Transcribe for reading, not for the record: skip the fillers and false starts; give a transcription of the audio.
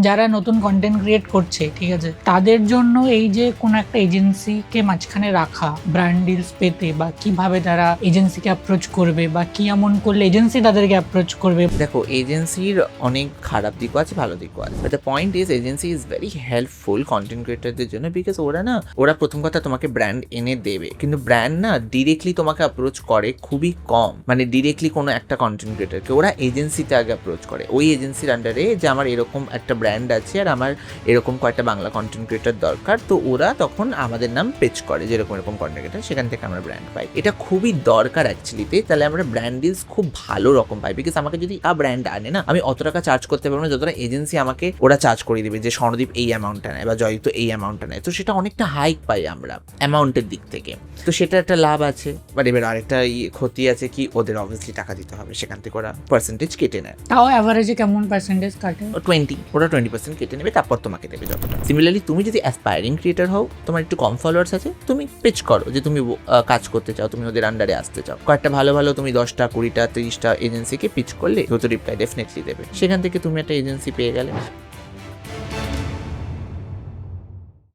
যারা নতুন content create করছে, ঠিক আছে, তাদের জন্য এই যে কোনো একটা এজেন্সিকে মাঝখানে রাখা ব্র্যান্ড ডিলস পেতে, বা কিভাবে তারা এজেন্সিকে অ্যাপ্রোচ করবে, বা কি এমন করলে এজেন্সি তাদেরকে অ্যাপ্রোচ করবে। দেখো, এজেন্সির অনেক খারাপ দিকও আছে, ভালো দিকও আছে। The point is agency is very helpful content ক্রিয়েটারদের জন্য, বিকজ ওরা প্রথম কথা তোমাকে ব্র্যান্ড এনে দেবে, কিন্তু ব্র্যান্ড না ডিরেক্টলি তোমাকে অ্যাপ্রোচ করে খুবই কম। মানে ডিরেক্টলি কোনো একটা কন্টেন্ট ক্রিয়েটারকে ওরা এজেন্সিতে আগে অ্যাপ্রোচ করে, ওই এজেন্সির আন্ডারে যে আমার এরকম একটা ব্র্যান্ড আছে আর আমার এরকম কয়েকটা বাংলা কন্টেন্ট ক্রিয়েটার দরকার, তো ওরা তখন আমাদের নাম পেচ করে যেরকম এরকম কন্টেন্ট ক্রিয়েটার, সেখান থেকে আমরা ব্র্যান্ড পাই। এটা খুবই দরকার অ্যাকচুয়ালিতে, তাহলে আমরা ব্র্যান্ড ডিলস খুব ভালো রকম পাই। বিকজ আমাকে যদি ব্র্যান্ড আনে না, আমি অত টাকা চার্জ করতে পারবো না যতটা এজেন্সি আমাকে ওরা চার্জ করে দিবে, যে স্বর্ণদীপ এই অ্যামাউন্টটা নেয় বা জয়িত এই অ্যামাউন্টটা নেয়, তো সেটা অনেকটা হাইক পাই আমরা অ্যামাউন্টের দিক থেকে। তো সেটা একটা লাভ আছে, বাট এবার আরেকটা ক্ষতি আছে কি, ওদের অবভিয়াসলি টাকা দিতে হবে, সেখান থেকে ওরা পার্সেন্টেজ কেটে নেয়। তাও অ্যাভারেজে কেমন পার্সেন্টেজ কাটে? 20, ওরা 20% কেটে নেবে, তারপর তোমাকে দেবে যতটা। সিমিলারলি তুমি যদি অ্যাসপায়ারিং ক্রিয়েটার হও, তোমার একটু কম ফলোয়ার্স আছে, তুমি পিচ করো যে তুমি কাজ করতে চাও, তুমি ওদের আন্ডারে আসতে চাও, কয়েকটা ভালো ভালো তুমি 10টা 20টা 30টা এজেন্সিকে পিচ করলে, তো রিপ্লাই ডেফিনেটলি দেবে, সেখান থেকে তুমি একটা এজেন্সি পেয়ে গেলে।